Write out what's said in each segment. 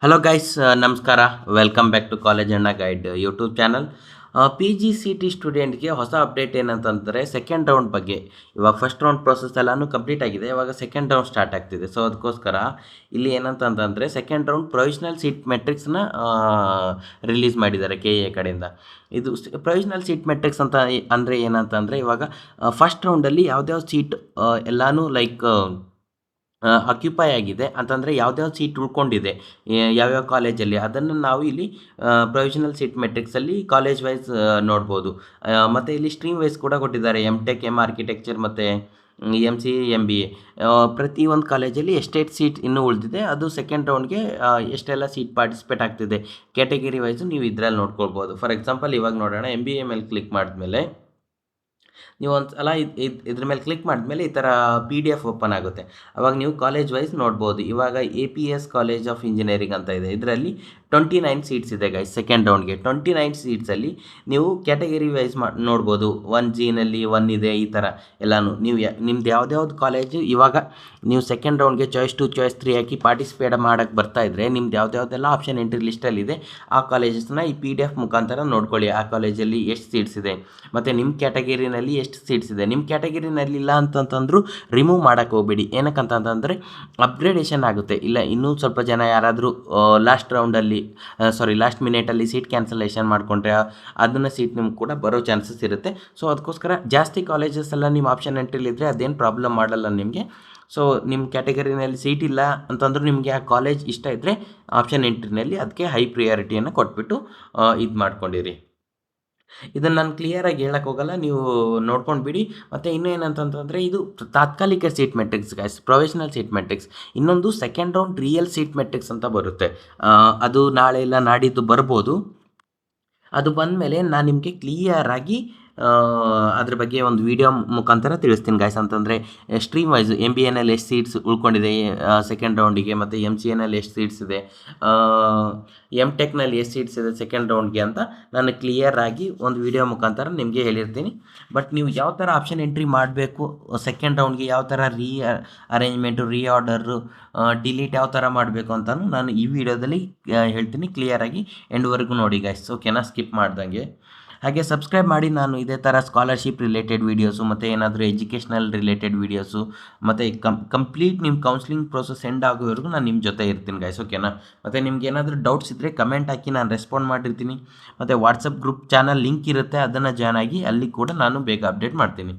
Hello guys, ನಮಸ್ಕಾರ. Welcome back to college ಅಣ್ಣ guide YouTube channel. P G C T ಸ್ಟೂಡೆಂಟ್ಗೆ ಹೊಸ update ಏನಂತಂದರೆ ಸೆಕೆಂಡ್ ರೌಂಡ್ ಬಗ್ಗೆ. ಇವಾಗ ಫಸ್ಟ್ ರೌಂಡ್ ಪ್ರೊಸೆಸ್ ಎಲ್ಲನೂ ಕಂಪ್ಲೀಟ್ ಆಗಿದೆ. ಇವಾಗ ಸೆಕೆಂಡ್ ರೌಂಡ್ ಸ್ಟಾರ್ಟ್ ಆಗ್ತಿದೆ. ಸೊ ಅದಕ್ಕೋಸ್ಕರ ಇಲ್ಲಿ ಏನಂತಂದರೆ ಸೆಕೆಂಡ್ ರೌಂಡ್ ಪ್ರೊವಿಷನಲ್ ಸೀಟ್ ಮೆಟ್ರಿಕ್ಸ್ನ ರಿಲೀಸ್ ಮಾಡಿದ್ದಾರೆ ಕೆ ಎ ಕಡೆಯಿಂದ. ಇದು ಪ್ರೊವಿಷನಲ್ ಸೀಟ್ ಮೆಟ್ರಿಕ್ಸ್ ಅಂತ ಅಂದರೆ ಏನಂತಂದರೆ ಇವಾಗ ಫಸ್ಟ್ ರೌಂಡಲ್ಲಿ ಯಾವ್ದ್ಯಾವ್ದು ಸೀಟ್ ಎಲ್ಲನೂ ಲೈಕ್ ಆಕ್ಯುಪೈ ಆಗಿದೆ ಅಂತಂದರೆ ಯಾವ್ದ್ಯಾವ್ದು ಸೀಟ್ ಉಳ್ಕೊಂಡಿದೆ ಯಾವ್ಯಾವ ಕಾಲೇಜಲ್ಲಿ, ಅದನ್ನು ನಾವು ಇಲ್ಲಿ ಪ್ರೊವಿಷನಲ್ ಸೀಟ್ ಮೆಟ್ರಿಕ್ಸಲ್ಲಿ ಕಾಲೇಜ್ ವೈಸ್ ನೋಡ್ಬೋದು. ಮತ್ತು ಇಲ್ಲಿ ಸ್ಟ್ರೀಮ್ ವೈಸ್ ಕೂಡ ಕೊಟ್ಟಿದ್ದಾರೆ. ಎಮ್ ಟೆಕ್, ಎಮ್ ಆರ್ಕಿಟೆಕ್ಚರ್ ಮತ್ತು M C M B A. ಪ್ರತಿ ಒಂದು ಕಾಲೇಜಲ್ಲಿ ಎಷ್ಟೆಷ್ಟು ಸೀಟ್ ಇನ್ನೂ ಉಳಿದಿದೆ, ಅದು ಸೆಕೆಂಡ್ ರೌಂಡ್ಗೆ ಎಷ್ಟೆಲ್ಲ ಸೀಟ್ ಪಾರ್ಟಿಸಿಪೇಟ್ ಆಗ್ತಿದೆ ಕ್ಯಾಟಗರಿ ವೈಸು ನೀವು ಇದರಲ್ಲಿ ನೋಡ್ಕೊಳ್ಬೋದು. ಫಾರ್ ಎಕ್ಸಾಂಪಲ್ ಇವಾಗ ನೋಡೋಣ, ಎಮ್ ಬಿ ಎ ಮೇಲೆ ಕ್ಲಿಕ್ ಮಾಡಿದ್ಮೇಲೆ ನೀವು ಒಂದು ಸಲ ಇದ್ರ ಮೇಲೆ ಕ್ಲಿಕ್ ಮಾಡಿದ್ಮೇಲೆ ಈ ಥರ ಪಿ ಡಿ ಎಫ್ ಓಪನ್ ಆಗುತ್ತೆ. ಅವಾಗ ನೀವು ಕಾಲೇಜ್ ವೈಸ್ ನೋಡ್ಬೋದು. ಇವಾಗ A P S college of engineering ಅಂತ ಇದೆ. ಇದರಲ್ಲಿ 29 ಸೀಟ್ಸ್ ಇದೆ ಗೈಸ್ ಸೆಕೆಂಡ್ ರೌಂಡ್ಗೆ. 29 ಸೀಟ್ಸಲ್ಲಿ ನೀವು ಕ್ಯಾಟಗರಿ ವೈಸ್ ನೋಡ್ಬೋದು. 1G ಒನ್ ಇದೆ, ಈ ಥರ ಎಲ್ಲನೂ ನೀವು ನಿಮ್ದು ಯಾವ್ದ್ಯಾವ್ದು ಕಾಲೇಜು ಇವಾಗ ನೀವು ಸೆಕೆಂಡ್ ರೌಂಡ್ಗೆ ಚಾಯ್ಸ್ 2 ಚಾಯ್ಸ್ 3 ಹಾಕಿ ಪಾರ್ಟಿಸಿಪೇಟ್ ಮಾಡೋಕ್ಕೆ ಬರ್ತಾ ಇದ್ದರೆ ನಿಮ್ದು ಯಾವ್ದ್ಯಾವ್ದೆಲ್ಲ ಆಪ್ಷನ್ ಎಂಟ್ರಿ ಲಿಸ್ಟಲ್ಲಿದೆ ಆ ಕಾಲೇಜಸ್ನ ಈ ಪಿ ಡಿ ಎಫ್ ಮುಖಾಂತರ ನೋಡ್ಕೊಳ್ಳಿ. ಆ ಕಾಲೇಜಲ್ಲಿ ಎಷ್ಟು ಸೀಟ್ಸ್ ಇದೆ ಮತ್ತು ನಿಮ್ಮ ಕ್ಯಾಟಗರಿನಲ್ಲಿ ಎಷ್ಟು ಸೀಟ್ಸ್ ಇದೆ. ನಿಮ್ಮ ಕ್ಯಾಟಗರಿನಲ್ಲಿ ಇಲ್ಲ ಅಂತಂತಂದರೂ ರಿಮೂವ್ ಮಾಡೋಕ್ಕೆ ಹೋಗ್ಬೇಡಿ. ಏನಕ್ಕಂತಂದರೆ ಅಪ್ಗ್ರೇಡೇಷನ್ ಆಗುತ್ತೆ. ಇಲ್ಲ ಇನ್ನೂ ಸ್ವಲ್ಪ ಜನ ಯಾರಾದರೂ ಲಾಸ್ಟ್ ಮಿನಿಟಲ್ಲಿ ಸೀಟ್ ಕ್ಯಾನ್ಸಲೇಷನ್ ಮಾಡಿಕೊಂಡ್ರೆ ಅದನ್ನು ಸೀಟ್ ನಿಮ್ಗೆ ಕೂಡ ಬರೋ ಚಾನ್ಸಸ್ ಇರುತ್ತೆ. ಸೊ ಅದಕ್ಕೋಸ್ಕರ ಜಾಸ್ತಿ ಕಾಲೇಜಸ್ ಎಲ್ಲ ನಿಮ್ಮ ಆಪ್ಷನ್ ಎಂಟ್ರಿಲಿದ್ದರೆ ಅದೇನು ಪ್ರಾಬ್ಲಮ್ ಮಾಡಲ್ಲ ನಿಮಗೆ. ಸೊ ನಿಮ್ಮ ಕ್ಯಾಟಗರಿನಲ್ಲಿ ಸೀಟ್ ಇಲ್ಲ ಅಂತಂದ್ರೂ ನಿಮಗೆ ಆ ಕಾಲೇಜ್ ಇಷ್ಟ ಇದ್ದರೆ ಆಪ್ಷನ್ ಎಂಟ್ರಿನಲ್ಲಿ ಅದಕ್ಕೆ ಹೈ ಪ್ರಿಯಾರಿಟಿಯನ್ನು ಕೊಟ್ಬಿಟ್ಟು ಇದು ಮಾಡ್ಕೊಂಡಿರಿ. ಇದನ್ನು ನಾನು ಕ್ಲಿಯರಾಗಿ ಹೇಳಕ್ಕೆ ಹೋಗಲ್ಲ, ನೀವು ನೋಡ್ಕೊಂಡು ಬಿಡಿ. ಮತ್ತು ಇನ್ನೂ ಏನಂತಂತಂದರೆ ಇದು ತಾತ್ಕಾಲಿಕ seat matrix guys, provisional seat matrix. ಇನ್ನೊಂದು second round real seat matrix ಅಂತ ಬರುತ್ತೆ. ಅದು ನಾಳೆ ಇಲ್ಲ ನಾಡಿದ್ದು ಬರ್ಬೋದು. ಅದು ಬಂದಮೇಲೆ ನಾನು ನಿಮಗೆ ಕ್ಲಿಯರಾಗಿ ಅದ್ರ ಬಗ್ಗೆ ಒಂದು ವಿಡಿಯೋ ಮುಖಾಂತರ ತಿಳಿಸ್ತೀನಿ ಗೈಸ್. ಅಂತಂದರೆ ಸ್ಟ್ರೀಮ್ ವೈಸ್ ಎಮ್ ಬಿ ಎನಲ್ಲಿ ಎಷ್ಟು ಸೀಟ್ಸ್ ಉಳ್ಕೊಂಡಿದೆ ಸೆಕೆಂಡ್ ರೌಂಡಿಗೆ, ಮತ್ತು ಎಮ್ ಸಿ ಎನಲ್ಲಿ ಎಷ್ಟು ಸೀಟ್ಸ್ ಇದೆ, ಎಮ್ ಟೆಕ್ನಲ್ಲಿ ಎಷ್ಟು ಸೀಟ್ಸ್ ಇದೆ ಸೆಕೆಂಡ್ ರೌಂಡ್ಗೆ ಅಂತ ನಾನು ಕ್ಲಿಯರಾಗಿ ಒಂದು ವಿಡಿಯೋ ಮುಖಾಂತರ ನಿಮಗೆ ಹೇಳಿರ್ತೀನಿ. ಬಟ್ ನೀವು ಯಾವ ಥರ ಆಪ್ಷನ್ ಎಂಟ್ರಿ ಮಾಡಬೇಕು ಸೆಕೆಂಡ್ ರೌಂಡ್ಗೆ, ಯಾವ ಥರ ಅರೇಂಜ್ಮೆಂಟು, ಆರ್ಡರು, ಡಿಲೀಟ್ ಯಾವ ಥರ ಮಾಡಬೇಕು ಅಂತಲೂ ನಾನು ಈ ವಿಡಿಯೋದಲ್ಲಿ ಹೇಳ್ತೀನಿ. ಕ್ಲಿಯರಾಗಿ ಎಂಡ್ವರೆಗೂ ನೋಡಿ ಗೈಸ್, ಓಕೆನಾ, ಸ್ಕಿಪ್ ಮಾಡ್ದಂಗೆ. ಹಾಗೆ ಸಬ್ಸ್ಕ್ರೈಬ್ ಮಾಡಿ. ನಾನು ಇದೇ ಥರ ಸ್ಕಾಲರ್ಶಿಪ್ ರಿಲೇಟೆಡ್ ವೀಡಿಯೋಸು ಮತ್ತು ಏನಾದರೂ ಎಜುಕೇಷ್ನಲ್ ರಿಲೇಟೆಡ್ ವೀಡಿಯೋಸು ಮತ್ತು ಕಂಪ್ಲೀಟ್ ನಿಮ್ಮ ಕೌನ್ಸ್ಲಿಂಗ್ ಪ್ರೋಸೆಸ್ ಎಂಡ್ ಆಗೋವರೆಗೂ ನಾನು ನಿಮ್ಮ ಜೊತೆ ಇರ್ತೀನಿ ಗೈಸ್, ಓಕೆನಾ. ಮತ್ತು ನಿಮ್ಗೆ ಏನಾದರೂ ಡೌಟ್ಸ್ ಇದ್ದರೆ ಕಮೆಂಟ್ ಹಾಕಿ, ನಾನು ರೆಸ್ಪಾಂಡ್ ಮಾಡಿರ್ತೀನಿ. ಮತ್ತು ವಾಟ್ಸಪ್ ಗ್ರೂಪ್ ಚಾನಲ್ ಲಿಂಕ್ ಇರುತ್ತೆ, ಅದನ್ನು ಜಾಯ್ನ್ ಆಗಿ, ಅಲ್ಲಿ ಕೂಡ ನಾನು ಬೇಗ ಅಪ್ಡೇಟ್ ಮಾಡ್ತೀನಿ.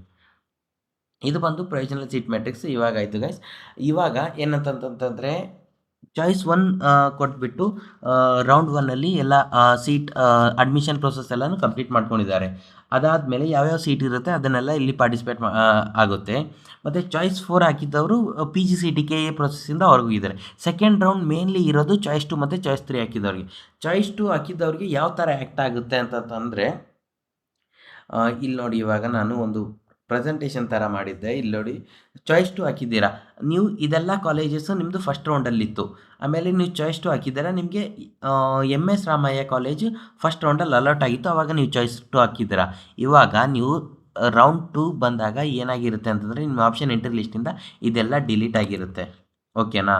ಇದು ಬಂದು ಪ್ರೊವಿಷನಲ್ ಸೀಟ್ ಮೆಟ್ರಿಕ್ಸ್ ಇವಾಗ ಆಯಿತು ಗೈಸ್. ಇವಾಗ ಏನಂತಂತಂದರೆ ಚಾಯ್ಸ್ 1 ಕೊಟ್ಬಿಟ್ಟು ರೌಂಡ್ 1ಅಲ್ಲಿ ಎಲ್ಲ ಸೀಟ್ ಅಡ್ಮಿಷನ್ ಪ್ರೊಸೆಸ್ ಎಲ್ಲನೂ ಕಂಪ್ಲೀಟ್ ಮಾಡ್ಕೊಂಡಿದ್ದಾರೆ. ಅದಾದಮೇಲೆ ಯಾವ್ಯಾವ ಸೀಟ್ ಇರುತ್ತೆ ಅದನ್ನೆಲ್ಲ ಇಲ್ಲಿ ಪಾರ್ಟಿಸಿಪೇಟ್ ಆಗುತ್ತೆ. ಮತ್ತು ಚಾಯ್ಸ್ 4 ಹಾಕಿದ್ದವರು P G C T K A ಪ್ರೊಸೆಸ್ಸಿಂದ ಹೊರಗೆ ಹೋಗಿದ್ದಾರೆ. ಸೆಕೆಂಡ್ ರೌಂಡ್ ಮೇನ್ಲಿ ಇರೋದು ಚಾಯ್ಸ್ 2 ಮತ್ತು ಚಾಯ್ಸ್ 3 ಹಾಕಿದವ್ರಿಗೆ. ಚಾಯ್ಸ್ 2 ಹಾಕಿದ್ದವ್ರಿಗೆ ಯಾವ ಥರ ಆ್ಯಕ್ಟ್ ಆಗುತ್ತೆ ಅಂತಂದರೆ ಇಲ್ಲಿ ನೋಡಿ, ಇವಾಗ ನಾನು ಒಂದು ಪ್ರೆಸೆಂಟೇಷನ್ ಥರ ಮಾಡಿದ್ದೆ. ಇಲ್ಲಿ ನೋಡಿ, ಚಾಯ್ಸ್ 2 ಹಾಕಿದ್ದೀರಾ ನೀವು, ಇದೆಲ್ಲ ಕಾಲೇಜಸ್ಸು ನಿಮ್ಮದು ಫಸ್ಟ್ ರೌಂಡಲ್ಲಿತ್ತು. ಆಮೇಲೆ ನೀವು ಚಾಯ್ಸ್ 2 ಹಾಕಿದ್ದೀರಾ, ನಿಮಗೆ M S Ramaiah college first ರೌಂಡಲ್ಲಿ ಅಲಾಟ್ ಆಗಿತ್ತು, ಆವಾಗ ನೀವು ಚಾಯ್ಸ್ 2 ಹಾಕಿದ್ದೀರಾ. ಇವಾಗ ನೀವು ರೌಂಡ್ 2 ಬಂದಾಗ ಏನಾಗಿರುತ್ತೆ ಅಂತಂದರೆ ನಿಮ್ಮ ಆಪ್ಷನ್ ಎಂಟ್ರಿ ಲಿಸ್ಟಿಂದ ಇದೆಲ್ಲ ಡಿಲೀಟ್ ಆಗಿರುತ್ತೆ, ಓಕೆನಾ.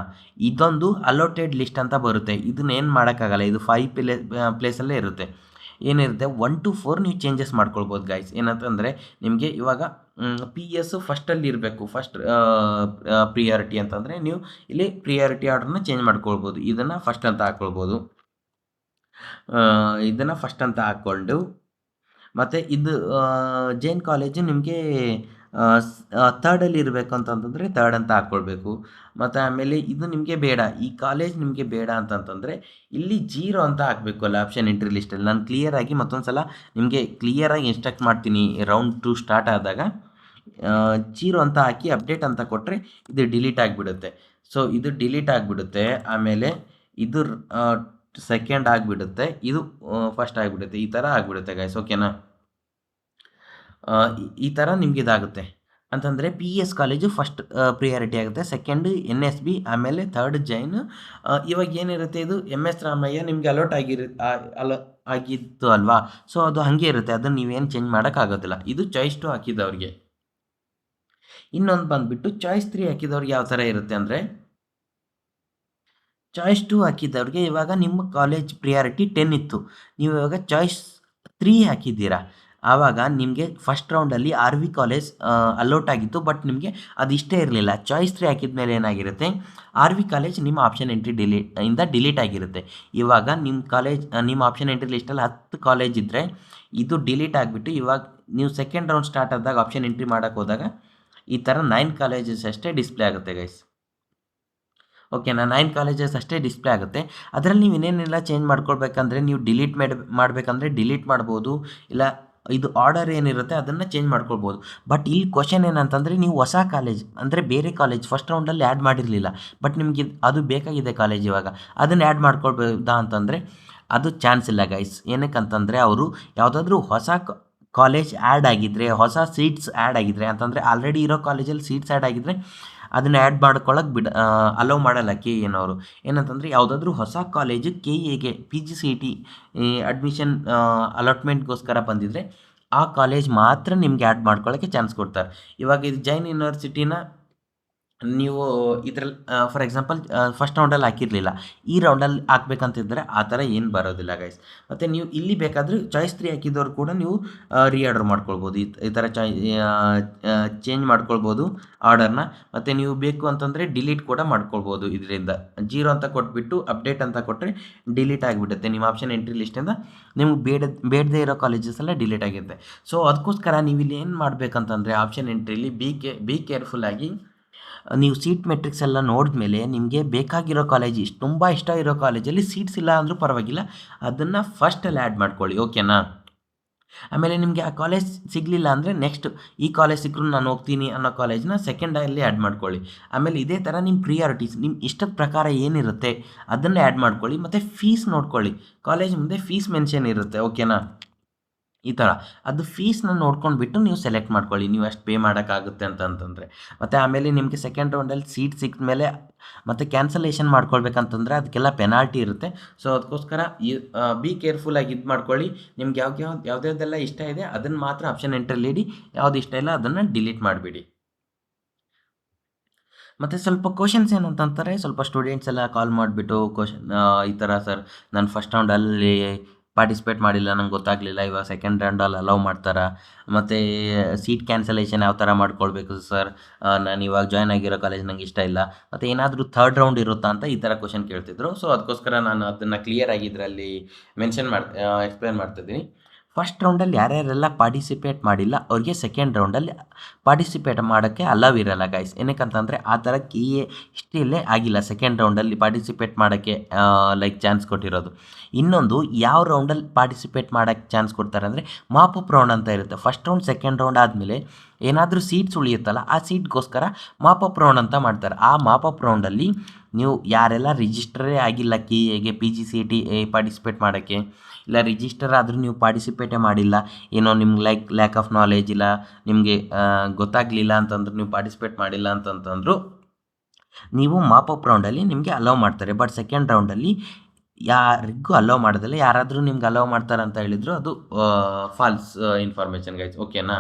ಇದೊಂದು ಅಲೋಟೆಡ್ ಲಿಸ್ಟ್ ಅಂತ ಬರುತ್ತೆ. ಇದನ್ನೇನು ಮಾಡೋಕ್ಕಾಗಲ್ಲ, ಇದು 5 ಪ್ಲೇಸಲ್ಲೇ ಇರುತ್ತೆ. ಏನಿರುತ್ತೆ 1 to 4 ನೀವು ಚೇಂಜಸ್ ಮಾಡ್ಕೊಳ್ಬೋದು ಗೈಸ್. ಏನಂತಂದರೆ ನಿಮಗೆ ಇವಾಗ ಪಿ ಎಸ್ ಫಸ್ಟಲ್ಲಿ ಇರಬೇಕು, ಫಸ್ಟ್ ಪ್ರಿಯಾರಿಟಿ ಅಂತಂದರೆ ನೀವು ಇಲ್ಲಿ ಪ್ರಿಯಾರಿಟಿ ಆರ್ಡ್ರನ್ನ ಚೇಂಜ್ ಮಾಡ್ಕೊಳ್ಬೋದು. ಇದನ್ನು ಫಸ್ಟ್ ಅಂತ ಹಾಕ್ಕೊಂಡು ಮತ್ತು ಇದು ಜೈನ್ ಕಾಲೇಜು ನಿಮಗೆ ಥರ್ಡಲ್ಲಿ ಇರಬೇಕು ಅಂತಂತಂದರೆ ಥರ್ಡ್ ಅಂತ ಹಾಕ್ಕೊಳ್ಬೇಕು. ಮತ್ತು ಆಮೇಲೆ ಇದು ನಿಮಗೆ ಬೇಡ, ಈ ಕಾಲೇಜ್ ನಿಮಗೆ ಬೇಡ ಅಂತಂತಂದರೆ ಇಲ್ಲಿ 0 ಅಂತ ಹಾಕಬೇಕು ಅಲ್ಲ ಆಪ್ಷನ್ ಎಂಟ್ರಿ ಲಿಸ್ಟಲ್ಲಿ. ನಾನು ಕ್ಲಿಯರಾಗಿ ಮತ್ತೊಂದು ಸಲ ನಿಮಗೆ ಕ್ಲಿಯರಾಗಿ ಇನ್ಸ್ಟ್ರಕ್ಟ್ ಮಾಡ್ತೀನಿ. ರೌಂಡ್ 2 ಸ್ಟಾರ್ಟ್ ಆದಾಗ 0 ಅಂತ ಹಾಕಿ ಅಪ್ಡೇಟ್ ಅಂತ ಕೊಟ್ಟರೆ ಇದು ಡಿಲೀಟ್ ಆಗಿಬಿಡುತ್ತೆ. ಸೊ ಇದು ಡಿಲೀಟ್ ಆಗಿಬಿಡುತ್ತೆ. ಆಮೇಲೆ ಇದು ಸೆಕೆಂಡ್ ಆಗಿಬಿಡುತ್ತೆ, ಇದು ಫಸ್ಟ್ ಆಗಿಬಿಡುತ್ತೆ. ಈ ಥರ ಆಗಿಬಿಡುತ್ತೆ ಗೈಸ್, ಓಕೆನಾ. ಈ ಥರ ನಿಮ್ಗೆ ಇದಾಗುತ್ತೆ ಅಂತಂದರೆ P S college first priority ಆಗುತ್ತೆ, ಸೆಕೆಂಡ್ ಎನ್ ಎಸ್ ಬಿ, ಆಮೇಲೆ ಥರ್ಡ್ ಜೈನ್. ಇವಾಗ ಏನಿರುತ್ತೆ, ಇದು ಎಮ್ ಎಸ್ ರಾಮಯ್ಯ ನಿಮಗೆ ಅಲೋಟ್ ಆಗಿತ್ತು ಅಲ್ವಾ. ಸೊ ಅದು ಹಾಗೆ ಇರುತ್ತೆ, ಅದನ್ನು ನೀವೇನು ಚೇಂಜ್ ಮಾಡೋಕ್ಕಾಗೋದಿಲ್ಲ. ಇದು ಚಾಯ್ಸ್ 2 ಹಾಕಿದವ್ರಿಗೆ. ಇನ್ನೊಂದು ಬಂದುಬಿಟ್ಟು ಚಾಯ್ಸ್ 3 ಹಾಕಿದವ್ರಿಗೆ ಯಾವ ಥರ ಇರುತ್ತೆ ಅಂದರೆ ಚಾಯ್ಸ್ 2 ಹಾಕಿದ್ದವ್ರಿಗೆ ಇವಾಗ ನಿಮ್ಮ ಕಾಲೇಜ್ ಪ್ರಿಯಾರಿಟಿ 10 ಇತ್ತು. ನೀವು ಇವಾಗ ಚಾಯ್ಸ್ 3 ಹಾಕಿದ್ದೀರಾ. ಆವಾಗ ನಿಮಗೆ ಫಸ್ಟ್ ರೌಂಡಲ್ಲಿ ಆರ್ ವಿ ಕಾಲೇಜ್ ಅಲೌಟ್ ಆಗಿತ್ತು. ಬಟ್ ನಿಮಗೆ ಅದು ಇಷ್ಟ ಇರಲಿಲ್ಲ. ಚಾಯ್ಸ್ 3 ಹಾಕಿದ ಮೇಲೆ ಏನಾಗಿರುತ್ತೆ, ಆರ್ ವಿ ಕಾಲೇಜ್ ನಿಮ್ಮ ಆಪ್ಷನ್ ಎಂಟ್ರಿ ಡಿಲೀಟ್ ಆಗಿರುತ್ತೆ. ಇವಾಗ ನಿಮ್ಮ ಕಾಲೇಜ್ ನಿಮ್ಮ ಆಪ್ಷನ್ ಎಂಟ್ರಿ ಲಿಸ್ಟಲ್ಲಿ 10 ಕಾಲೇಜ್ ಇದ್ದರೆ ಇದು ಡಿಲೀಟ್ ಆಗಿಬಿಟ್ಟು ಇವಾಗ ನೀವು ಸೆಕೆಂಡ್ ರೌಂಡ್ ಸ್ಟಾರ್ಟ್ ಆದಾಗ ಆಪ್ಷನ್ ಎಂಟ್ರಿ ಮಾಡೋಕ್ಕೆ ಹೋದಾಗ ಈ ಥರ 9 ಕಾಲೇಜಸ್ ಅಷ್ಟೇ ಡಿಸ್ಪ್ಲೇ ಆಗುತ್ತೆ ಗೈಸ್. ಓಕೆನಾ, 9 ಕಾಲೇಜಸ್ ಅಷ್ಟೇ ಡಿಸ್ಪ್ಲೇ ಆಗುತ್ತೆ. ಅದರಲ್ಲಿ ನೀವು ಇನ್ನೇನೆಲ್ಲ ಚೇಂಜ್ ಮಾಡ್ಕೊಳ್ಬೇಕಂದ್ರೆ ನೀವು ಡಿಲೀಟ್ ಮಾಡಬೇಕಂದ್ರೆ ಡಿಲೀಟ್ ಮಾಡ್ಬೋದು, ಇಲ್ಲ ಇದು ಆರ್ಡರ್ ಏನಿರುತ್ತೆ ಅದನ್ನು ಚೇಂಜ್ ಮಾಡ್ಕೊಳ್ಬೋದು. ಬಟ್ ಇಲ್ಲಿ ಕ್ವಶನ್ ಏನಂತಂದರೆ ನೀವು ಹೊಸ ಕಾಲೇಜ್ ಅಂದರೆ ಬೇರೆ ಕಾಲೇಜ್ ಫಸ್ಟ್ ರೌಂಡಲ್ಲಿ ಆ್ಯಡ್ ಮಾಡಿರಲಿಲ್ಲ, ಬಟ್ ನಿಮಗೆ ಅದು ಬೇಕಾಗಿದೆ ಕಾಲೇಜ್ ಇವಾಗ, ಅದನ್ನು ಆ್ಯಡ್ ಮಾಡ್ಕೊಳ್ಬೋದಾ ಅಂತಂದರೆ ಅದು ಚಾನ್ಸ್ ಇಲ್ಲ ಗೈಸ್. ಏನಕ್ಕಂತಂದರೆ ಅವರು ಯಾವುದಾದ್ರೂ ಹೊಸ ಕಾಲೇಜ್ ಆ್ಯಡ್ ಆಗಿದ್ದರೆ, ಹೊಸ ಸೀಟ್ಸ್ ಆ್ಯಡ್ ಆಗಿದ್ದರೆ ಅಂತಂದರೆ ಆಲ್ರೆಡಿ ಇರೋ ಕಾಲೇಜಲ್ಲಿ ಸೀಟ್ಸ್ ಆ್ಯಡ್ ಆಗಿದ್ದರೆ ಅದನ್ನು ಆ್ಯಡ್ ಮಾಡ್ಕೊಳ್ಳೋಕೆ ಅಲೋ ಮಾಡಲ್ಲ ಕೆ ಎನವರು. ಏನಂತಂದರೆ ಯಾವುದಾದ್ರೂ ಹೊಸ ಕಾಲೇಜು ಕೆ ಎಗೆ P G C T admission ಅಲಾಟ್ಮೆಂಟ್ಗೋಸ್ಕರ ಬಂದಿದ್ದರೆ ಆ ಕಾಲೇಜ್ ಮಾತ್ರ ನಿಮಗೆ ಆ್ಯಡ್ ಮಾಡ್ಕೊಳ್ಳೋಕ್ಕೆ ಚಾನ್ಸ್ ಕೊಡ್ತಾರೆ. ಇವಾಗ ಇದು ಜೈನ್ ಯೂನಿವರ್ಸಿಟಿನ ನೀವು ಇದ್ರಲ್ಲಿ ಫಾರ್ ಎಕ್ಸಾಂಪಲ್ ಫಸ್ಟ್ ರೌಂಡಲ್ಲಿ ಹಾಕಿರಲಿಲ್ಲ, ಈ ರೌಂಡಲ್ಲಿ ಹಾಕ್ಬೇಕಂತಿದ್ದರೆ ಆ ಥರ ಏನು ಬರೋದಿಲ್ಲ ಗೈಸ್. ಮತ್ತು ನೀವು ಇಲ್ಲಿ ಬೇಕಾದರೆ ಚಾಯ್ಸ್ 3 ಹಾಕಿದವ್ರು ಕೂಡ ನೀವು ರೀಆರ್ಡರ್ ಮಾಡ್ಕೊಳ್ಬೋದು. ಈ ಥರ ಚೇಂಜ್ ಮಾಡ್ಕೊಳ್ಬೋದು ಆರ್ಡರ್ನ. ಮತ್ತು ನೀವು ಬೇಕು ಅಂತಂದರೆ ಡಿಲೀಟ್ ಕೂಡ ಮಾಡ್ಕೊಳ್ಬೋದು. ಇದರಿಂದ 0 ಅಂತ ಕೊಟ್ಬಿಟ್ಟು ಅಪ್ಡೇಟ್ ಅಂತ ಕೊಟ್ಟರೆ ಡಿಲೀಟ್ ಆಗಿಬಿಡುತ್ತೆ ನಿಮ್ಮ ಆಪ್ಷನ್ ಎಂಟ್ರಿ ಲಿಸ್ಟಿಂದ. ನಿಮ್ಗೆ ಬೇಡದೇ ಇರೋ ಕಾಲೇಜಸ್ ಎಲ್ಲ ಡಿಲೀಟ್ ಆಗಿರುತ್ತೆ. ಸೊ ಅದಕ್ಕೋಸ್ಕರ ನೀವು ಇಲ್ಲಿ ಏನು ಮಾಡಬೇಕಂತಂದರೆ ಆಪ್ಷನ್ ಎಂಟ್ರಿಲಿ ಬಿ ಕೇರ್ಫುಲ್ಲಾಗಿ ನೀವು ಸೀಟ್ ಮೆಟ್ರಿಕ್ಸ್ ಎಲ್ಲ ನೋಡಿದ್ಮೇಲೆ ನಿಮಗೆ ಬೇಕಾಗಿರೋ ಕಾಲೇಜ್ ತುಂಬ ಇಷ್ಟ ಇರೋ ಕಾಲೇಜಲ್ಲಿ ಸೀಟ್ಸ್ ಇಲ್ಲ ಅಂದರೂ ಪರವಾಗಿಲ್ಲ, ಅದನ್ನು ಫಸ್ಟಲ್ಲಿ ಆ್ಯಡ್ ಮಾಡ್ಕೊಳ್ಳಿ. ಓಕೆನಾ. ಆಮೇಲೆ ನಿಮಗೆ ಆ ಕಾಲೇಜ್ ಸಿಗಲಿಲ್ಲ ಅಂದರೆ ನೆಕ್ಸ್ಟ್ ಈ ಕಾಲೇಜ್ ಸಿಕ್ಕರೂ ನಾನು ಹೋಗ್ತೀನಿ ಅನ್ನೋ ಕಾಲೇಜ್ನ ಸೆಕೆಂಡಲ್ಲಿ ಆ್ಯಡ್ ಮಾಡ್ಕೊಳ್ಳಿ. ಆಮೇಲೆ ಇದೇ ಥರ ನಿಮ್ಮ ಪ್ರಿಯಾರಿಟೀಸ್ ನಿಮ್ಮ ಇಷ್ಟದ ಪ್ರಕಾರ ಏನಿರುತ್ತೆ ಅದನ್ನು ಆ್ಯಡ್ ಮಾಡ್ಕೊಳ್ಳಿ. ಮತ್ತು ಫೀಸ್ ನೋಡ್ಕೊಳ್ಳಿ, ಕಾಲೇಜ್ ಮುಂದೆ ಫೀಸ್ ಮೆನ್ಷನ್ ಇರುತ್ತೆ. ಓಕೆನಾ. ಈ ಥರ ಅದು ಫೀಸ್ನ ನೋಡ್ಕೊಂಡ್ಬಿಟ್ಟು ನೀವು ಸೆಲೆಕ್ಟ್ ಮಾಡ್ಕೊಳ್ಳಿ, ನೀವು ಅಷ್ಟು ಪೇ ಮಾಡೋಕ್ಕಾಗುತ್ತೆ ಅಂತಂದರೆ. ಮತ್ತು ಆಮೇಲೆ ನಿಮಗೆ ಸೆಕೆಂಡ್ ರೌಂಡಲ್ಲಿ ಸೀಟ್ ಸಿಕ್ಕ ಮೇಲೆ ಮತ್ತು ಕ್ಯಾನ್ಸಲೇಷನ್ ಮಾಡ್ಕೊಳ್ಬೇಕಂತಂದರೆ ಅದಕ್ಕೆಲ್ಲ ಪೆನಾಲ್ಟಿ ಇರುತ್ತೆ. ಸೊ ಅದಕ್ಕೋಸ್ಕರ ಬಿ ಕೇರ್ಫುಲ್ಲಾಗಿ ಇದು ಮಾಡ್ಕೊಳ್ಳಿ. ನಿಮ್ಗೆ ಯಾವುದ್ಯಾವ್ದೆಲ್ಲ ಇಷ್ಟ ಇದೆ ಅದನ್ನು ಮಾತ್ರ ಆಪ್ಷನ್ ಎಂಟ್ರಲ್ಲಿ ಇಡಿ, ಯಾವ್ದು ಇಷ್ಟ ಇಲ್ಲ ಅದನ್ನು ಡಿಲೀಟ್ ಮಾಡಿಬಿಡಿ. ಮತ್ತು ಸ್ವಲ್ಪ ಕ್ವಶನ್ಸ್ ಏನಂತಂತಾರೆ, ಸ್ವಲ್ಪ ಸ್ಟೂಡೆಂಟ್ಸ್ ಎಲ್ಲ ಕಾಲ್ ಮಾಡಿಬಿಟ್ಟು ಈ ಥರ ಸರ್ ನಾನು ಫಸ್ಟ್ ರೌಂಡಲ್ಲಿ ಪಾರ್ಟಿಸಿಪೇಟ್ ಮಾಡಿಲ್ಲ, ನಂಗೆ ಗೊತ್ತಾಗಲಿಲ್ಲ, ಇವಾಗ ಸೆಕೆಂಡ್ ರೌಂಡಲ್ಲಿ ಅಲೌ ಮಾಡ್ತಾರಾ, ಮತ್ತು ಸೀಟ್ ಕ್ಯಾನ್ಸಲೇಷನ್ ಯಾವ ಥರ ಮಾಡ್ಕೊಳ್ಬೇಕು ಸರ್, ನಾನು ಇವಾಗ ಜಾಯ್ನ್ ಆಗಿರೋ ಕಾಲೇಜ್ ನಂಗೆ ಇಷ್ಟ ಇಲ್ಲ, ಮತ್ತು ಏನಾದರೂ ಥರ್ಡ್ ರೌಂಡ್ ಇರುತ್ತಾ ಅಂತ ಈ ಥರ ಕ್ವಶನ್ ಕೇಳ್ತಿದ್ರು. ಸೊ ಅದಕ್ಕೋಸ್ಕರ ನಾನು ಅದನ್ನು ಕ್ಲಿಯರಾಗಿ ಇದರಲ್ಲಿ ಎಕ್ಸ್ಪ್ಲೇನ್ ಮಾಡ್ತಿದ್ದೀನಿ. ಫಸ್ಟ್ ರೌಂಡಲ್ಲಿ ಯಾರ್ಯಾರೆಲ್ಲ ಪಾರ್ಟಿಸಿಪೇಟ್ ಮಾಡಿಲ್ಲ ಅವ್ರಿಗೆ ಸೆಕೆಂಡ್ ರೌಂಡಲ್ಲಿ ಪಾರ್ಟಿಸಿಪೇಟ್ ಮಾಡೋಕ್ಕೆ ಅಲವ್ ಇರಲ್ಲ ಗೈಸ್. ಏನಕ್ಕಂತಂದರೆ ಆ ಥರ ಹಿಸ್ಟ್ರಿಯಲ್ಲೇ ಆಗಿಲ್ಲ ಸೆಕೆಂಡ್ ರೌಂಡಲ್ಲಿ ಪಾರ್ಟಿಸಿಪೇಟ್ ಮಾಡೋಕ್ಕೆ ಚಾನ್ಸ್ ಕೊಟ್ಟಿರೋದು. ಇನ್ನೊಂದು ಯಾವ ರೌಂಡಲ್ಲಿ ಪಾರ್ಟಿಸಿಪೇಟ್ ಮಾಡೋಕ್ಕೆ ಚಾನ್ಸ್ ಕೊಡ್ತಾರೆ ಅಂದರೆ ಮಾಪಪ್ ರೌಂಡ್ ಅಂತ ಇರುತ್ತೆ. ಫಸ್ಟ್ ರೌಂಡ್ ಸೆಕೆಂಡ್ ರೌಂಡ್ ಆದಮೇಲೆ ಏನಾದರೂ ಸೀಟ್ಸ್ ಉಳಿಯುತ್ತಲ್ಲ ಆ ಸೀಟ್ಗೋಸ್ಕರ ಮಾಪಪ್ ರೌಂಡ್ ಅಂತ ಮಾಡ್ತಾರೆ. ಆ ಮಾಪಪ್ ರೌಂಡಲ್ಲಿ ನೀವು ಯಾರೆಲ್ಲ ರಿಜಿಸ್ಟರೇ ಆಗಿಲ್ಲ ಕೆ ಎಗೆ P G C T participate ಮಾಡೋಕ್ಕೆ, ಇಲ್ಲ ರಿಜಿಸ್ಟರ್ ಆದರೂ ನೀವು ಪಾರ್ಟಿಸಿಪೇಟೇ ಮಾಡಿಲ್ಲ, ಏನೋ ನಿಮ್ಗೆ ಲ್ಯಾಕ್ ಆಫ್ ನಾಲೆಜ್ ಇಲ್ಲ, ನಿಮಗೆ ಗೊತ್ತಾಗಲಿಲ್ಲ ಅಂತಂದ್ರೆ ನೀವು ಪಾರ್ಟಿಸಿಪೇಟ್ ಮಾಡಿಲ್ಲ ಅಂತಂತಂದರು ನೀವು ಮಾಪಪ್ ರೌಂಡಲ್ಲಿ ನಿಮಗೆ ಅಲೌ ಮಾಡ್ತಾರೆ. ಬಟ್ ಸೆಕೆಂಡ್ ರೌಂಡಲ್ಲಿ ಯಾರಿಗೂ ಅಲೌ ಮಾಡೋದಿಲ್ಲ. ಯಾರಾದರೂ ನಿಮ್ಗೆ ಅಲೌ ಮಾಡ್ತಾರೆ ಅಂತ ಹೇಳಿದ್ರು ಅದು ಫಾಲ್ಸ್ ಇನ್ಫಾರ್ಮೇಷನ್ ಗೈಸ್. ಓಕೆನಾ.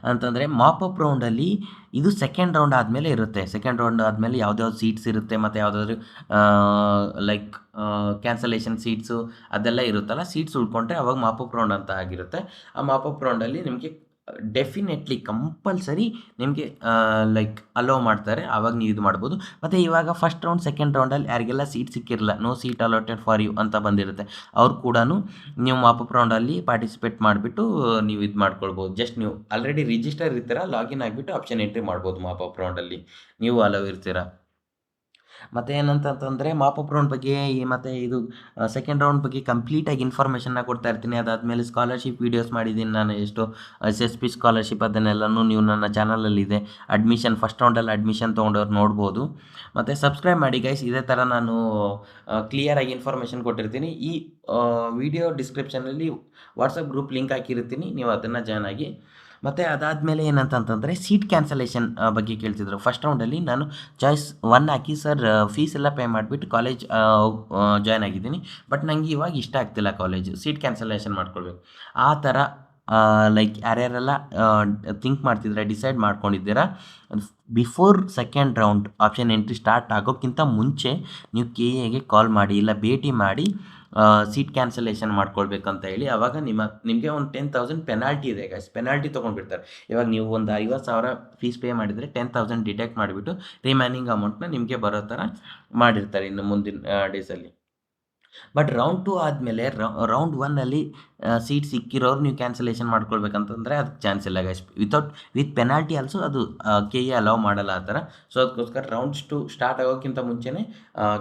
ಅಂತಂದರೆ ಮಾಪಪ್ ರೌಂಡಲ್ಲಿ ಇದು ಸೆಕೆಂಡ್ ರೌಂಡ್ ಆದಮೇಲೆ ಇರುತ್ತೆ. ಸೆಕೆಂಡ್ ರೌಂಡ್ ಆದಮೇಲೆ ಯಾವ್ದ್ಯಾವ್ದು ಸೀಟ್ಸ್ ಇರುತ್ತೆ ಮತ್ತು ಯಾವುದಾದ್ರು ಕ್ಯಾನ್ಸಲೇಷನ್ ಸೀಟ್ಸು ಅದೆಲ್ಲ ಇರುತ್ತಲ್ಲ, ಸೀಟ್ಸ್ ಉಳ್ಕೊಂಡ್ರೆ ಅವಾಗ ಮಾಪಪ್ ರೌಂಡ್ ಅಂತ ಆಗಿರುತ್ತೆ. ಆ ಮಾಪಪ್ ರೌಂಡಲ್ಲಿ ನಿಮಗೆ ಡೆಫಿನೆಟ್ಲಿ ಕಂಪಲ್ಸರಿ ನಿಮಗೆ ಅಲೋ ಮಾಡ್ತಾರೆ, ಆವಾಗ ನೀವು ಇದು ಮಾಡ್ಬೋದು. ಮತ್ತು ಇವಾಗ ಫಸ್ಟ್ ರೌಂಡ್ ಸೆಕೆಂಡ್ ರೌಂಡಲ್ಲಿ ಯಾರಿಗೆಲ್ಲ ಸೀಟ್ ಸಿಕ್ಕಿರಲ್ಲ, no seat allotted for you ಅಂತ ಬಂದಿರುತ್ತೆ, ಅವ್ರು ಕೂಡ ನೀವು ಮಾಪಪ್ ರೌಂಡಲ್ಲಿ ಪಾರ್ಟಿಸಿಪೇಟ್ ಮಾಡಿಬಿಟ್ಟು ನೀವು ಇದು ಮಾಡ್ಕೊಳ್ಬೋದು. ಜಸ್ಟ್ ನೀವು ಆಲ್ರೆಡಿ ರಿಜಿಸ್ಟರ್ ಇರ್ತೀರ, ಲಾಗಿನ್ ಆಗಿಬಿಟ್ಟು ಆಪ್ಷನ್ ಎಂಟ್ರಿ ಮಾಡ್ಬೋದು ಮಾಪಪ್ ರೌಂಡಲ್ಲಿ, ನೀವು ಅಲೋ ಇರ್ತೀರ. ಮತ್ತು ಏನಂತಂತಂದರೆ ಮಾಪಪ್ ರೌಂಡ್ ಬಗ್ಗೆ ಮತ್ತು ಇದು ಸೆಕೆಂಡ್ ರೌಂಡ್ ಬಗ್ಗೆ ಕಂಪ್ಲೀಟಾಗಿ ಇನ್ಫಾರ್ಮೇಷನ್ನ ಕೊಡ್ತಾ ಇರ್ತೀನಿ. ಅದಾದಮೇಲೆ ಸ್ಕಾಲರ್ಶಿಪ್ ವೀಡಿಯೋಸ್ ಮಾಡಿದ್ದೀನಿ ನಾನು, ಎಷ್ಟು SSP ಸ್ಕಾಲರ್ಶಿಪ್ ಅದನ್ನೆಲ್ಲನೂ ನೀವು ನನ್ನ ಚಾನಲಲ್ಲಿದೆ. ಅಡ್ಮಿಷನ್ ಫಸ್ಟ್ ರೌಂಡಲ್ಲಿ ಅಡ್ಮಿಷನ್ ತೊಗೊಂಡವ್ರು ನೋಡ್ಬೋದು. ಮತ್ತು ಸಬ್ಸ್ಕ್ರೈಬ್ ಮಾಡಿ ಗೈಸ್, ಇದೇ ಥರ ನಾನು ಕ್ಲಿಯರಾಗಿ ಇನ್ಫಾರ್ಮೇಷನ್ ಕೊಟ್ಟಿರ್ತೀನಿ. ಈ ವಿಡಿಯೋ ಡಿಸ್ಕ್ರಿಪ್ಷನಲ್ಲಿ ವಾಟ್ಸಪ್ ಗ್ರೂಪ್ ಲಿಂಕ್ ಹಾಕಿರ್ತೀನಿ, ನೀವು ಅದನ್ನು ಜಾಯ್ನ್ ಆಗಿ. ಮತ್ತು ಅದಾದಮೇಲೆ ಏನಂತಂತಂದರೆ ಸೀಟ್ ಕ್ಯಾನ್ಸಲೇಷನ್ ಬಗ್ಗೆ ಕೇಳ್ತಿದ್ರು. ಫಸ್ಟ್ ರೌಂಡಲ್ಲಿ ನಾನು ಚಾಯ್ಸ್ 1 ಹಾಕಿ ಸರ್ ಫೀಸ್ ಎಲ್ಲ ಪೇ ಮಾಡಿಬಿಟ್ಟು ಕಾಲೇಜ್ ಜಾಯ್ನ್ ಆಗಿದ್ದೀನಿ, ಬಟ್ ನನಗೆ ಇವಾಗ ಇಷ್ಟ ಆಗ್ತಿಲ್ಲ ಕಾಲೇಜು, ಸೀಟ್ ಕ್ಯಾನ್ಸಲೇಷನ್ ಮಾಡ್ಕೊಳ್ಬೇಕು. ಆ ಥರ ಲೈಕ್ ಯಾರ್ಯಾರೆಲ್ಲ ಥಿಂಕ್ ಮಾಡ್ತಿದ್ದೀರಾ, ಡಿಸೈಡ್ ಮಾಡ್ಕೊಂಡಿದ್ದೀರಾ, before second round option entry start ಆಗೋಕ್ಕಿಂತ ಮುಂಚೆ ನೀವು ಕೆ ಎಗೆ ಕಾಲ್ ಮಾಡಿ, ಇಲ್ಲ ಭೇಟಿ ಮಾಡಿ ಸೀಟ್ ಕ್ಯಾನ್ಸಲೇಷನ್ ಮಾಡ್ಕೊಳ್ಬೇಕಂತ ಹೇಳಿ. ಆವಾಗ ನಿಮಗೆ ಒಂದು 10,000 ಪೆನಾಲ್ಟಿ ಇದೆ ಗೈಸ್, ಪೆನಾಲ್ಟಿ ತೊಗೊಂಡ್ಬಿಡ್ತಾರೆ. ಇವಾಗ ನೀವು ಒಂದು 50,000 ಫೀಸ್ ಪೇ ಮಾಡಿದರೆ 10,000 ಡಿಡಕ್ಟ್ ಮಾಡಿಬಿಟ್ಟು ರಿಮೈನಿಂಗ್ ಅಮೌಂಟ್ನ ನಿಮಗೆ ಬರೋ ಥರ ಮಾಡಿರ್ತಾರೆ ಇನ್ನು ಮುಂದಿನ ಡೇಸಲ್ಲಿ. ಬಟ್ ರೌಂಡ್ 2 ಆದಮೇಲೆ ರೌಂಡ್ 1ಅಲ್ಲಿ ಸೀಟ್ ಸಿಕ್ಕಿರೋರು ನೀವು ಕ್ಯಾನ್ಸಲೇಷನ್ ಮಾಡ್ಕೊಳ್ಬೇಕಂತಂದರೆ ಅದಕ್ಕೆ ಚಾನ್ಸ್ ಇಲ್ಲ ಗೈಸ್. ವಿತ್ ಪೆನಾಲ್ಟಿ ಆಲ್ಸೋ ಅದು ಕೆ ಎ ಅಲೌ ಮಾಡಲ್ಲ ಆ ಥರ. ಸೊ ಅದಕ್ಕೋಸ್ಕರ ರೌಂಡ್ಸ್ 2 ಸ್ಟಾರ್ಟ್ ಆಗೋಕ್ಕಿಂತ ಮುಂಚೆನೇ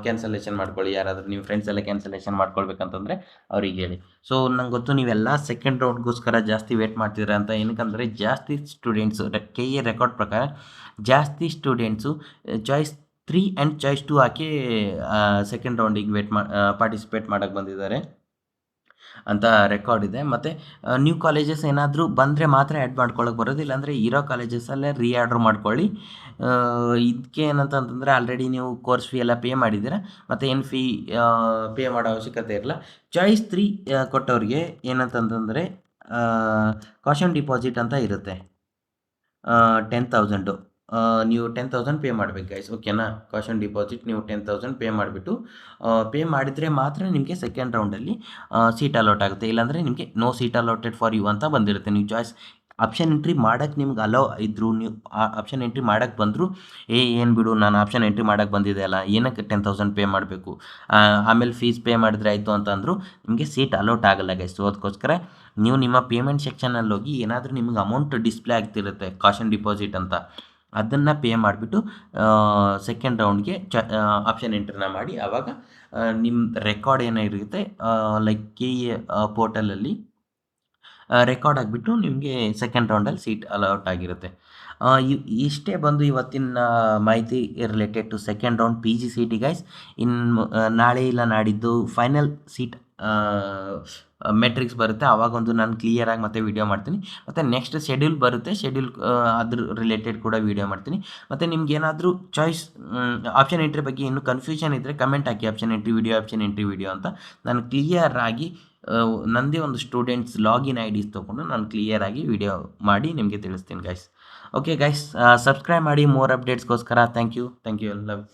ಕ್ಯಾನ್ಸಲೇಷನ್ ಮಾಡ್ಕೊಳ್ಳಿ. ಯಾರಾದರೂ ನಿಮ್ಮ ಫ್ರೆಂಡ್ಸ್ ಎಲ್ಲ ಕ್ಯಾನ್ಸಲೇಷನ್ ಮಾಡ್ಕೊಳ್ಬೇಕಂತಂದರೆ ಅವ್ರಿಗೆ ಹೇಳಿ. ಸೊ ನಂಗೆ ಗೊತ್ತು ನೀವೆಲ್ಲ ಸೆಕೆಂಡ್ ರೌಂಡ್ಗೋಸ್ಕರ ಜಾಸ್ತಿ ವೇಟ್ ಮಾಡ್ತಿದ್ದೀರಾ ಅಂತ. ಏನಕ್ಕಂದರೆ ಜಾಸ್ತಿ ಸ್ಟೂಡೆಂಟ್ಸು ಕೆ ಎ ರೆಕಾರ್ಡ್ ಪ್ರಕಾರ ಜಾಸ್ತಿ ಸ್ಟೂಡೆಂಟ್ಸು ಚಾಯ್ಸ್ 3 ಆ್ಯಂಡ್ ಚಾಯ್ಸ್ 2 ಹಾಕಿ ಸೆಕೆಂಡ್ ರೌಂಡಿಗೆ ಪಾರ್ಟಿಸಿಪೇಟ್ ಮಾಡೋಕ್ಕೆ ಬಂದಿದ್ದಾರೆ ಅಂತ ರೆಕಾರ್ಡ್ ಇದೆ. ಮತ್ತು ನ್ಯೂ ಕಾಲೇಜಸ್ ಏನಾದರೂ ಬಂದರೆ ಮಾತ್ರ ಆ್ಯಡ್ ಮಾಡ್ಕೊಳ್ಳೋಕೆ ಬರೋದು, ಇಲ್ಲಾಂದರೆ ಇರೋ ಕಾಲೇಜಸಲ್ಲೇ ಆರ್ಡ್ರ್ ಮಾಡ್ಕೊಳ್ಳಿ. ಇದಕ್ಕೆ ಏನಂತಂತಂದರೆ ಆಲ್ರೆಡಿ ನೀವು ಕೋರ್ಸ್ ಫೀ ಎಲ್ಲ ಪೇ ಮಾಡಿದ್ದೀರಾ, ಮತ್ತು ಏನು ಫೀ ಪೇ ಮಾಡೋ ಅವಶ್ಯಕತೆ ಇರಲ್ಲ. ಚಾಯ್ಸ್ 3 ಕೊಟ್ಟವ್ರಿಗೆ ಏನಂತಂತಂದರೆ ಕಾಷನ್ ಡಿಪಾಸಿಟ್ ಅಂತ ಇರುತ್ತೆ, 10,000 ನೀವು 10,000 ಪೇ ಮಾಡಬೇಕು ಗೈಸ್, ಓಕೆನಾ. ಕಾಷನ್ ಡಿಪಾಸಿಟ್ ನೀವು 10,000 ಪೇ ಮಾಡಿಬಿಟ್ಟು ಪೇ ಮಾಡಿದರೆ ಮಾತ್ರ ನಿಮಗೆ ಸೆಕೆಂಡ್ ರೌಂಡಲ್ಲಿ ಸೀಟ್ ಅಲಾಟ್ ಆಗುತ್ತೆ. ಇಲ್ಲಾಂದರೆ ನಿಮಗೆ no seat allotted for you ಅಂತ ಬಂದಿರುತ್ತೆ. ನೀವು ಚಾಯ್ಸ್ ಆಪ್ಷನ್ ಎಂಟ್ರಿ ಮಾಡೋಕ್ಕೆ ನಿಮ್ಗೆ ಅಲೋ ಇದ್ದರೂ, ನೀವು ಆಪ್ಷನ್ ಎಂಟ್ರಿ ಮಾಡೋಕ್ಕೆ ಬಂದರೂ ಏನು ಬಿಡು ನಾನು ಆಪ್ಷನ್ ಎಂಟ್ರಿ ಮಾಡೋಕ್ಕೆ ಬಂದಿದೆ ಅಲ್ಲ, ಏನಕ್ಕೆ 10,000 ಪೇ ಮಾಡಬೇಕು, ಆಮೇಲೆ ಫೀಸ್ ಪೇ ಮಾಡಿದ್ರೆ ಆಯಿತು ಅಂತ ಅಂದರೂ ನಿಮಗೆ ಸೀಟ್ ಅಲೋಟ್ ಆಗಲ್ಲ ಗೈಸ್. ಸೊ ಅದಕ್ಕೋಸ್ಕರ ನೀವು ನಿಮ್ಮ ಪೇಮೆಂಟ್ ಸೆಕ್ಷನಲ್ಲಿ ಹೋಗಿ ಏನಾದರೂ ನಿಮಗೆ ಅಮೌಂಟ್ ಡಿಸ್ಪ್ಲೇ ಆಗ್ತಿರುತ್ತೆ ಕಾಷನ್ ಡಿಪಾಸಿಟ್ ಅಂತ, ಅದನ್ನು ಪೇ ಮಾಡಿಬಿಟ್ಟು ಸೆಕೆಂಡ್ ರೌಂಡ್ಗೆ ಆಪ್ಷನ್ ಎಂಟ್ರಿನ ಮಾಡಿ. ಆವಾಗ ನಿಮ್ಮ ರೆಕಾರ್ಡ್ ಏನಿರುತ್ತೆ ಲೈಕ್ ಕೆ ಎ ಪೋರ್ಟಲಲ್ಲಿ ರೆಕಾರ್ಡ್ ಆಗಿಬಿಟ್ಟು ನಿಮಗೆ ಸೆಕೆಂಡ್ ರೌಂಡಲ್ಲಿ ಸೀಟ್ ಅಲಾಟ್ ಆಗಿರುತ್ತೆ. ಇಷ್ಟೇ ಬಂದು ಇವತ್ತಿನ ಮಾಹಿತಿ related to second round P G C T guys. ಇನ್ನು ನಾಳೆ ಇಲ್ಲ ನಾಡಿದ್ದು ಫೈನಲ್ ಸೀಟ್ ಮೆಟ್ರಿಕ್ಸ್ ಬರುತ್ತೆ, ಆವಾಗೊಂದು ನಾನು ಕ್ಲಿಯರಾಗಿ ಮತ್ತೆ ವೀಡಿಯೋ ಮಾಡ್ತೀನಿ. ಮತ್ತು ನೆಕ್ಸ್ಟ್ ಶೆಡ್ಯೂಲ್ ಬರುತ್ತೆ, ಶೆಡ್ಯೂಲ್ ಅದ್ರ ರಿಲೇಟೆಡ್ ಕೂಡ ವೀಡಿಯೋ ಮಾಡ್ತೀನಿ. ಮತ್ತು ನಿಮ್ಗೆ ಏನಾದರೂ ಚಾಯ್ಸ್ ಆಪ್ಷನ್ ಎಂಟ್ರಿ ಬಗ್ಗೆ ಇನ್ನೂ ಕನ್ಫ್ಯೂಷನ್ ಇದ್ದರೆ ಕಮೆಂಟ್ ಹಾಕಿ, ಆಪ್ಷನ್ ಎಂಟ್ರಿ ವಿಡಿಯೋ ಅಂತ. ನಾನು ಕ್ಲಿಯರಾಗಿ ನನ್ನದೇ ಒಂದು ಸ್ಟೂಡೆಂಟ್ಸ್ ಲಾಗಿನ್ ಐ ಡಿಸ್ ತೊಗೊಂಡು ನಾನು ಕ್ಲಿಯರಾಗಿ ವಿಡಿಯೋ ಮಾಡಿ ನಿಮಗೆ ತಿಳಿಸ್ತೀನಿ ಗೈಸ್. ಓಕೆ ಗೈಸ್, ಸಬ್ಸ್ಕ್ರೈಬ್ ಮಾಡಿ ಮೋರ್ ಅಪ್ಡೇಟ್ಸ್ಗೋಸ್ಕರ. Thank you. ಲವ್.